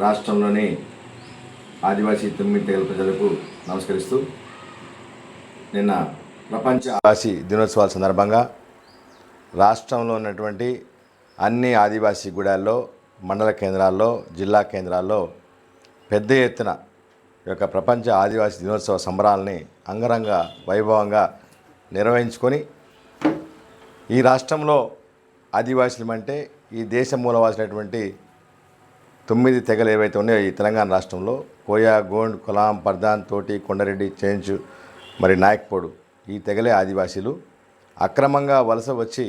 రాష్ట్రంలోని ఆదివాసీ 9 తెగల ప్రజలకు నమస్కరిస్తూ నిన్న ప్రపంచ ఆదివాసీ దినోత్సవాల సందర్భంగా రాష్ట్రంలో ఉన్నటువంటి అన్ని ఆదివాసీ గూడాల్లో, మండల కేంద్రాల్లో, జిల్లా కేంద్రాల్లో పెద్ద ఎత్తున ఈ యొక్క ప్రపంచ ఆదివాసీ దినోత్సవ సంబరాలని అంగరంగ వైభవంగా నిర్వహించుకొని ఈ రాష్ట్రంలో ఆదివాసీలు అంటే ఈ దేశ మూలవాసినటువంటి 9 తెగలు ఏవైతే ఉన్నాయో ఈ తెలంగాణ రాష్ట్రంలో కోయా, గోండ్, కొలాం, పర్దాన్, తోటి, కొండరెడ్డి, చెంచు, మరి నాయక్పోడు ఈ తెగలే ఆదివాసీలు అక్రమంగా వలస వచ్చి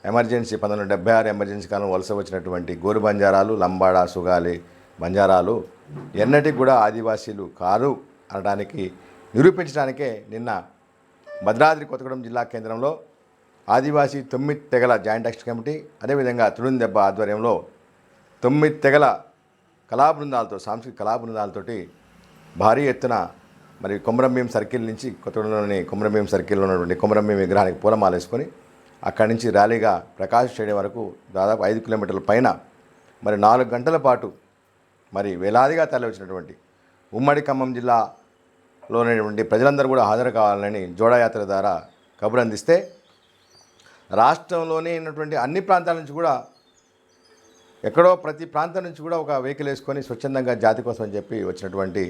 ఎమర్జెన్సీ 1976 ఎమర్జెన్సీ కాలం వలస వచ్చినటువంటి గోరు బంజారాలు, లంబాడ, సుగాలి బంజారాలు ఎన్నటికి కూడా ఆదివాసీలు కారు అనడానికి నిరూపించడానికే నిన్న భద్రాద్రి కొత్తగూడెం జిల్లా కేంద్రంలో ఆదివాసీ 9 తెగల జాయింట్ యాక్షన్ కమిటీ, అదేవిధంగా తుడుం దెబ్బ ఆధ్వర్యంలో 9 తెగల కళాబృందాలతో, సాంస్కృతిక కళాబృందాలతోటి భారీ ఎత్తున మరి కొమరంభీం సర్కిల్ నుంచి, కొత్తగూడెంలోని కొమరంభీం సర్కిల్లో ఉన్నటువంటి కొమరంభీం విగ్రహానికి పూలమాల వేసుకొని అక్కడి నుంచి ర్యాలీగా ప్రకాష్ స్టేడియం వరకు దాదాపు 5 కిలోమీటర్ల పైన మరి 4 గంటల పాటు మరి వేలాదిగా తరలివచ్చినటువంటి ఉమ్మడి ఖమ్మం జిల్లాలోనేటువంటి ప్రజలందరూ కూడా హాజరు కావాలని జోడాయాత్ర ద్వారా కబురు అందిస్తే రాష్ట్రంలోనే ఉన్నటువంటి అన్ని ప్రాంతాల నుంచి కూడా ఎక్కడో ప్రతి ప్రాంతం నుంచి కూడా ఒక వెహికల్ వేసుకొని స్వచ్ఛందంగా జాతి కోసం అని చెప్పి వచ్చినటువంటి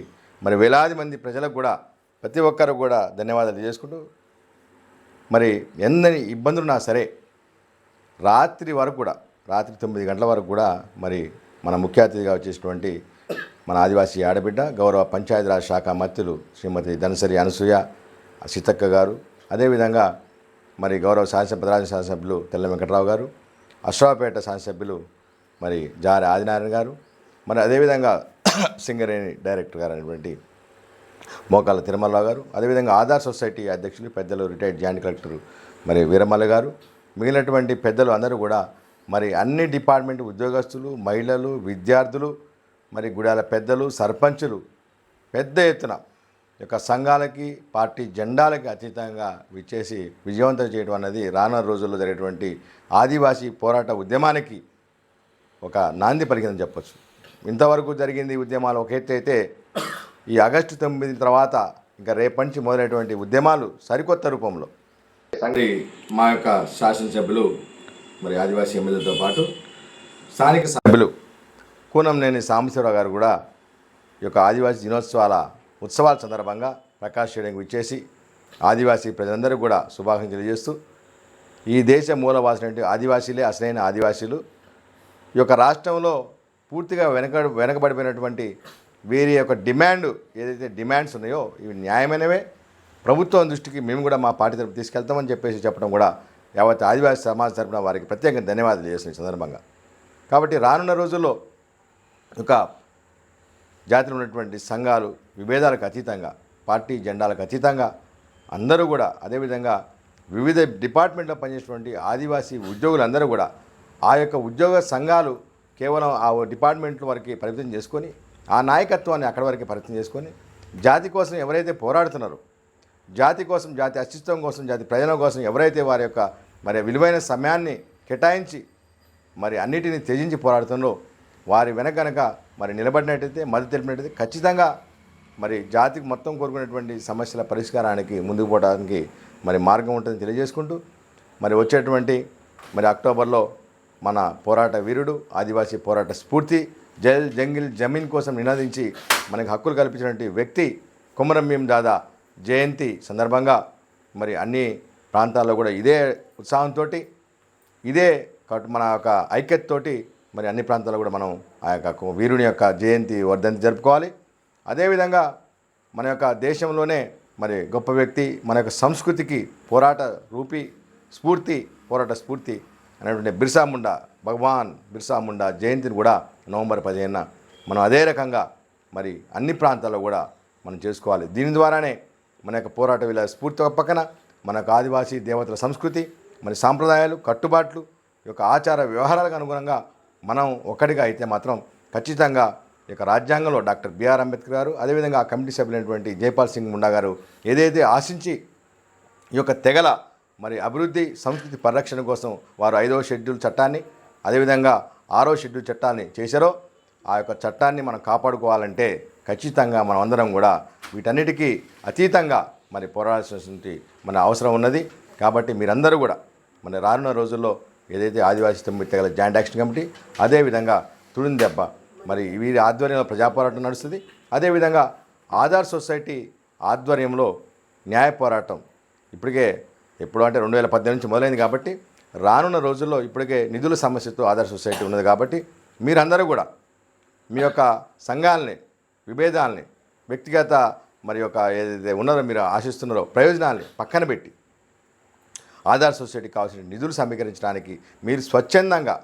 మరి వేలాది మంది ప్రజలకు కూడా ప్రతి ఒక్కరు కూడా ధన్యవాదాలు చేసుకుంటూ మరి ఎన్ని ఇబ్బందులున్నా సరే రాత్రి వరకు కూడా, రాత్రి 9 గంటల వరకు కూడా మరి మన ముఖ్య అతిథిగా వచ్చేసినటువంటి మన ఆదివాసీ ఆడబిడ్డ గౌరవ పంచాయతీరాజ్ శాఖ మంత్రులు శ్రీమతి ధనసరి అనసూయ సీతక్క గారు, అదేవిధంగా మరి గౌరవ భద్రాద్రి శాసనసభ్యులు తెల్ల వెంకట్రావు గారు, అశ్వాపేట శాసనసభ్యులు మరి జారి ఆదినారాయణ గారు, మరి అదేవిధంగా సింగరేణి డైరెక్టర్ గారు అయినటువంటి మోకాళ్ళ తిరుమలరావు గారు, అదేవిధంగా ఆధార్ సొసైటీ అధ్యక్షులు పెద్దలు రిటైర్డ్ జాయింట్ కలెక్టర్ మరి వీరమల్ల గారు, మిగిలినటువంటి పెద్దలు అందరూ కూడా మరి అన్ని డిపార్ట్మెంట్ ఉద్యోగస్తులు, మహిళలు, విద్యార్థులు, మరి గుడాల పెద్దలు, సర్పంచులు పెద్ద ఎత్తున యొక్క సంఘాలకి, పార్టీ జెండాలకి అతీతంగా విచ్చేసి విజయవంతం చేయడం అన్నది రానున్న రోజుల్లో జరిగేటువంటి ఆదివాసీ పోరాట ఉద్యమానికి ఒక నాంది పలికిందని చెప్పొచ్చు. ఇంతవరకు జరిగింది ఉద్యమాలు ఒక ఎత్తు అయితే ఈ ఆగస్టు 9 తర్వాత ఇంకా రేపటి నుంచి మొదలైనటువంటి ఉద్యమాలు సరికొత్త రూపంలో మా యొక్క శాసనసభ్యులు మరి ఆదివాసీ ఎమ్మెల్యేతో పాటు స్థానిక సభ్యులు కూనంనేని సాంబశివరావు గారు కూడా ఈ యొక్క ఆదివాసీ ఉత్సవాల సందర్భంగా ప్రకాష్ స్టేడియంకి విచ్చేసి ఆదివాసీ ప్రజలందరూ కూడా శుభాకాంక్షలు తెలియజేస్తూ ఈ దేశ మూలవాసినటువంటి ఆదివాసీలే అసలైన ఆదివాసీలు, ఈ యొక్క రాష్ట్రంలో పూర్తిగా వెనకబడిపోయినటువంటి వీరి యొక్క ఏదైతే డిమాండ్స్ ఉన్నాయో ఇవి న్యాయమైనవే, ప్రభుత్వం దృష్టికి మేము కూడా మా పార్టీ తరపు తీసుకెళ్తామని చెప్పడం కూడా యావత్ ఆదివాసీ సమాజ తరపున వారికి ప్రత్యేకంగా ధన్యవాదాలు చేసిన సందర్భంగా. కాబట్టి రానున్న రోజుల్లో ఒక జాతిలో ఉన్నటువంటి సంఘాలు విభేదాలకు అతీతంగా, పార్టీ జెండాలకు అతీతంగా అందరూ కూడా, అదేవిధంగా వివిధ డిపార్ట్మెంట్లో పనిచేసినటువంటి ఆదివాసీ ఉద్యోగులందరూ కూడా ఆ యొక్క ఉద్యోగ సంఘాలు కేవలం ఆ డిపార్ట్మెంట్ల వరకు పరిమితం చేసుకొని, ఆ నాయకత్వాన్ని అక్కడి వరకు పరిమితం చేసుకొని జాతి కోసం ఎవరైతే పోరాడుతున్నారో, జాతి కోసం, జాతి అస్తిత్వం కోసం, జాతి ప్రయోజనం కోసం ఎవరైతే వారి యొక్క మరి విలువైన సమయాన్ని కేటాయించి మరి అన్నిటిని త్యజించి పోరాడుతున్నారో వారి వెనక మరి నిలబడినట్టయితే, మద్దతు తెలిపినట్టయితే ఖచ్చితంగా మరి జాతికి మొత్తం కోరుకునేటువంటి సమస్యల పరిష్కారానికి ముందుకు పోవడానికి మరి మార్గం ఉంటుందని తెలియజేసుకుంటూ మరి వచ్చేటువంటి మరి అక్టోబర్లో మన పోరాట వీరుడు, ఆదివాసీ పోరాట స్ఫూర్తి, జల్ జంగిల్ జమీన్ కోసం నినాదించి మనకు హక్కులు కల్పించినటువంటి వ్యక్తి కొమరంభీం దాదా జయంతి సందర్భంగా మరి అన్ని ప్రాంతాల్లో కూడా ఇదే ఉత్సాహంతో, ఇదే మన యొక్క ఐక్యతతోటి మరి అన్ని ప్రాంతాల్లో కూడా మనం ఆ యొక్క వీరుని యొక్క జయంతి వర్ధంతి జరుపుకోవాలి. అదేవిధంగా మన యొక్క దేశంలోనే మరి గొప్ప వ్యక్తి, మన యొక్క సంస్కృతికి పోరాట స్ఫూర్తి అనేటువంటి భగవాన్ బిర్సా ముండా జయంతిని కూడా నవంబర్ 15న మనం అదే రకంగా మరి అన్ని ప్రాంతాల్లో కూడా మనం చేసుకోవాలి. దీని ద్వారానే మన యొక్క పోరాట విలువ స్ఫూర్తి ఒక పక్కన, మన యొక్క ఆదివాసీ దేవతల సంస్కృతి, మరి సాంప్రదాయాలు, కట్టుబాట్లు, యొక్క ఆచార వ్యవహారాలకు అనుగుణంగా మనం ఒక్కటిగా అయితే మాత్రం ఖచ్చితంగా ఈ యొక్క రాజ్యాంగంలో డాక్టర్ బిఆర్ అంబేద్కర్ గారు, అదేవిధంగా ఆ కమిటీ సభ్యులైనటువంటి జైపాల్ సింగ్ ముండా గారు ఏదైతే ఆశించి ఈ యొక్క తెగల మరి అభివృద్ధి, సంస్కృతి పరిరక్షణ కోసం వారు 5వ షెడ్యూల్ చట్టాన్ని, అదేవిధంగా 6వ షెడ్యూల్ చట్టాన్ని చేశారో ఆ యొక్క చట్టాన్ని మనం కాపాడుకోవాలంటే ఖచ్చితంగా మనం అందరం కూడా వీటన్నిటికీ అతీతంగా మరి పోరాడాల్సినటువంటి మన అవసరం ఉన్నది. కాబట్టి మీరందరూ కూడా మన రానున్న రోజుల్లో ఏదైతే ఆదివాసీ తెగల జాయింట్ యాక్షన్ కమిటీ, అదేవిధంగా తుడిని దెబ్బ మరి వీరి ఆధ్వర్యంలో ప్రజాపోరాటం నడుస్తుంది. అదేవిధంగా ఆధార్ సొసైటీ ఆధ్వర్యంలో న్యాయ పోరాటం ఇప్పటికే ఎప్పుడు అంటే 2018 నుంచి మొదలైంది. కాబట్టి రానున్న రోజుల్లో ఇప్పటికే నిధుల సమస్యతో ఆధార్ సొసైటీ ఉన్నది. కాబట్టి మీరందరూ కూడా మీ యొక్క సంఘాలని, విభేదాలని, వ్యక్తిగత మరి యొక్క ఏదైతే ఉన్నారో మీరు ఆశిస్తున్నారో ప్రయోజనాల్ని పక్కన పెట్టి ఆధార్ సొసైటీకి కావాల్సిన నిధులు సమీకరించడానికి మీరు స్వచ్ఛందంగా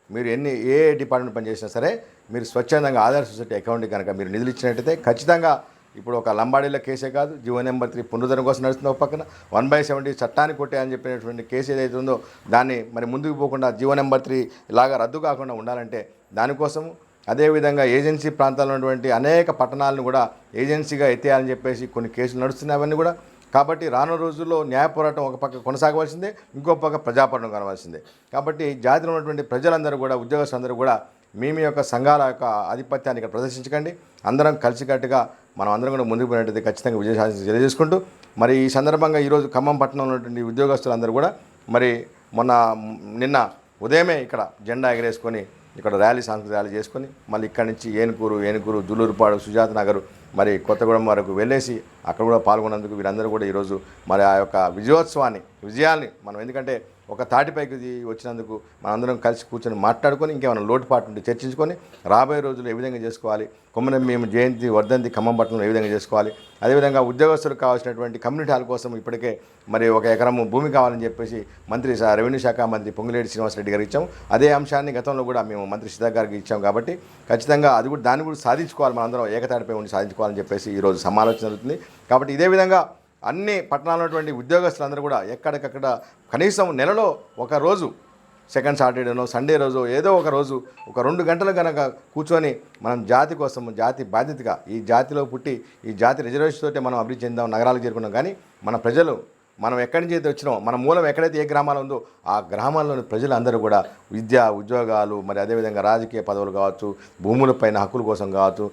మీరు ఏ డిపార్ట్మెంట్ పనిచేసినా సరే మీరు స్వచ్ఛందంగా ఆధార్ సొసైటీ అకౌంట్కి కనుక మీరు నిధులు ఇచ్చినట్టయితే ఖచ్చితంగా ఇప్పుడు ఒక లంబాడీల కేసే కాదు, జీవో నెంబర్ 3 పునరుద్ధరణ కోసం నడుస్తున్న ఒక పక్కన 1/70 చట్టాన్ని కొట్టాయని చెప్పినటువంటి కేసు ఏదైతే ఉందో దాన్ని మరి ముందుకు పోకుండా జీవో నెంబర్ 3 ఇలాగా రద్దు కాకుండా ఉండాలంటే దానికోసము, అదేవిధంగా ఏజెన్సీ ప్రాంతాల్లో ఉన్నటువంటి అనేక పట్టణాలను కూడా ఏజెన్సీగా ఎత్తేయాలని చెప్పేసి కొన్ని కేసులు నడుస్తున్నాయి అవన్నీ కూడా. కాబట్టి రానున్న రోజుల్లో న్యాయ పోరాటం ఒక పక్క కొనసాగవలసిందే, ఇంకో పక్క ప్రజాపోరాటం కనవలసిందే. కాబట్టి జాతిలో ఉన్నటువంటి ప్రజలందరూ కూడా, ఉద్యోగస్తులందరూ కూడా మీ యొక్క సంఘాల యొక్క ఆధిపత్యాన్ని ఇక్కడ ప్రదర్శించకండి. అందరం కలిసికట్టుగా మనం అందరం కూడా ముందుకు పోయినట్టయితే ఖచ్చితంగా విజయ సాధించి తెలియజేసుకుంటూ మరి ఈ సందర్భంగా ఈరోజు ఖమ్మం పట్టణంలో ఉన్నటువంటి ఉద్యోగస్తులందరూ కూడా మరి నిన్న ఉదయమే ఇక్కడ జెండా ఎగరేసుకొని ఇక్కడ సాంస్కృతిక ర్యాలీ చేసుకొని మళ్ళీ ఇక్కడి నుంచి ఏనుకూరు, జుల్లూరుపాడు, సుజాత నగర్ మరి కొత్తగూడెం వరకు వెళ్ళేసి అక్కడ కూడా పాల్గొన్నందుకు వీరందరూ కూడా ఈరోజు మరి ఆ యొక్క విజయాల్ని మనం ఎందుకంటే ఒక తాటిపైకి వచ్చినందుకు మనందరం కలిసి కూర్చొని మాట్లాడుకొని ఇంకేమైనా లోటుపాటు ఉంటే చర్చించుకొని రాబోయే రోజులు ఏ విధంగా చేసుకోవాలి, కొమ్మరం మేము జయంతి వర్ధంతి ఖమ్మం పట్టణంలో ఏ విధంగా చేసుకోవాలి, అదేవిధంగా ఉద్యోగస్తులకు కావాల్సినటువంటి కమ్యూనిటీ హాల్ కోసం ఇప్పటికే మరి 1 ఎకరం భూమి కావాలని చెప్పేసి రెవెన్యూ శాఖ మంత్రి పొంగులేటి శ్రీనివాసరెడ్డి గారికి ఇచ్చాము. అదే అంశాన్ని గతంలో కూడా మేము మంత్రి సీతా గారికి ఇచ్చాము. కాబట్టి ఖచ్చితంగా దాన్ని కూడా సాధించుకోవాలి, మనందరం ఏకతాటిపై ఉండి సాధించుకోవాలని చెప్పేసి ఈరోజు సమాలోచన జరుగుతుంది. కాబట్టి ఇదే విధంగా అన్ని పట్టణాల్లో ఉన్నటువంటి ఉద్యోగస్తులందరూ కూడా ఎక్కడికక్కడ కనీసం నెలలో ఒక రోజు సెకండ్ సాటర్డేనో సండే రోజు ఏదో ఒక రోజు ఒక 2 గంటలు కనుక కూర్చొని మనం జాతి కోసం, జాతి బాధ్యతగా ఈ జాతిలో పుట్టి ఈ జాతి రిజర్వేషన్ తోటే మనం అభివృద్ధి చెందాం, నగరాలకు చేరుకున్నాం. కానీ మన ప్రజలు మనం ఎక్కడి నుంచి అయితే వచ్చినామో మన మూలం ఎక్కడైతే ఏ గ్రామాలు ఉందో ఆ గ్రామాల్లోని ప్రజలందరూ కూడా విద్య, ఉద్యోగాలు మరి అదేవిధంగా రాజకీయ పదవులు కావచ్చు, భూములపైన హక్కుల కోసం కావచ్చు,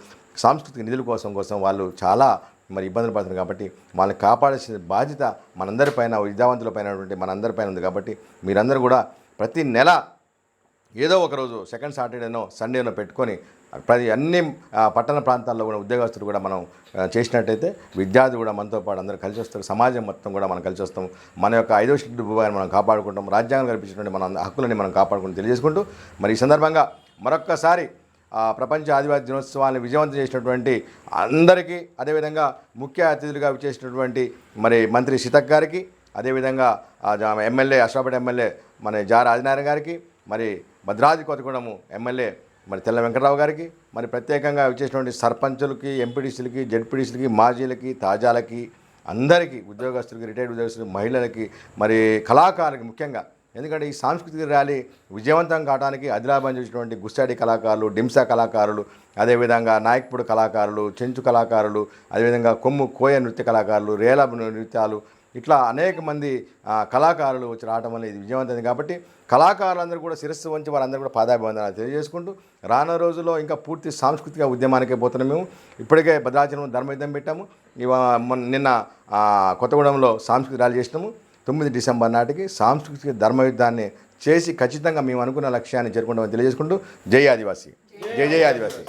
సాంస్కృతిక నిధుల కోసం వాళ్ళు చాలా మరి ఇబ్బందులు పడుతున్నారు. కాబట్టి వాళ్ళని కాపాడాల్సిన బాధ్యత మనందరిపైన, విద్యావంతులపైన మనందరిపైన ఉంది. కాబట్టి మీరందరూ కూడా ప్రతి నెల ఏదో ఒక రోజు సెకండ్ సాటర్డేనో సండేనో పెట్టుకొని అన్ని పట్టణ ప్రాంతాల్లో కూడా ఉద్యోగస్తులు కూడా మనం చేసినట్టయితే విద్యార్థులు కూడా మనతో పాటు అందరూ కలిసి వస్తారు, సమాజం మొత్తం కూడా మనం కలిసి వస్తాం, మన యొక్క 5వ షెడ్యూల్ భూభాగాన్ని మనం కాపాడుకుంటాం, రాజ్యాంగం కల్పించినటువంటి మన హక్కులని మనం కాపాడుకుంటూ తెలియజేసుకుంటూ మరి ఈ సందర్భంగా మరొక్కసారి ప్రపంచ ఆదివాసీ దినోత్సవాన్ని విజయవంతం చేసినటువంటి అందరికీ, అదేవిధంగా ముఖ్య అతిథులుగా చేసినటువంటి మరి మంత్రి సీతక్ గారికి, అదేవిధంగా ఎమ్మెల్యే అశ్వాపేట ఎమ్మెల్యే మన జార ఆదినారాయణ గారికి, మరి భద్రాద్రి కొత్తగూడెం ఎమ్మెల్యే మరి తెల్ల వెంకటరావు గారికి, మరి ప్రత్యేకంగా వచ్చేసినటువంటి సర్పంచులకి, ఎంపీటీసీలకి, జెడ్పీటీసీలకి, మాజీలకి, తాజాలకి, అందరికీ ఉద్యోగస్తులకి, రిటైర్డ్ ఉద్యోగస్తులకి, మహిళలకి, మరి కళాకారులకి ముఖ్యంగా ఎందుకంటే ఈ సాంస్కృతిక ర్యాలీ విజయవంతం కావడానికి ఆదిలాబాద్ చేసినటువంటి గుస్సాడి కళాకారులు, డింసా కళాకారులు, అదేవిధంగా నాయక్పూడి కళాకారులు, చెంచు కళాకారులు, అదేవిధంగా కొమ్ము కోయ నృత్య కళాకారులు, రేల నృత్యాలు, ఇట్లా అనేక మంది కళాకారులు వచ్చి రావడం వల్ల ఇది విజయవంతమైంది. కాబట్టి కళాకారులందరూ కూడా శిరస్సు వంచి వారందరూ కూడా పాదాభివందనాలు తెలియజేసుకుంటూ రానున్న రోజుల్లో ఇంకా పూర్తి సాంస్కృతిక ఉద్యమానికే పోతున్నాం. మేము ఇప్పటికే భద్రాచలం ధర్మయుద్ధం పెట్టాము, నిన్న కొత్తగూడెంలో సాంస్కృతిక ర్యాలీ చేసినాము. 9 డిసెంబర్ నాటికి సాంస్కృతిక ధర్మయుద్ధాన్ని చేసి ఖచ్చితంగా మేము అనుకున్న లక్ష్యాన్ని చేరుకుంటామని తెలియజేసుకుంటూ జై ఆదివాసీ, జై జై ఆదివాసీ.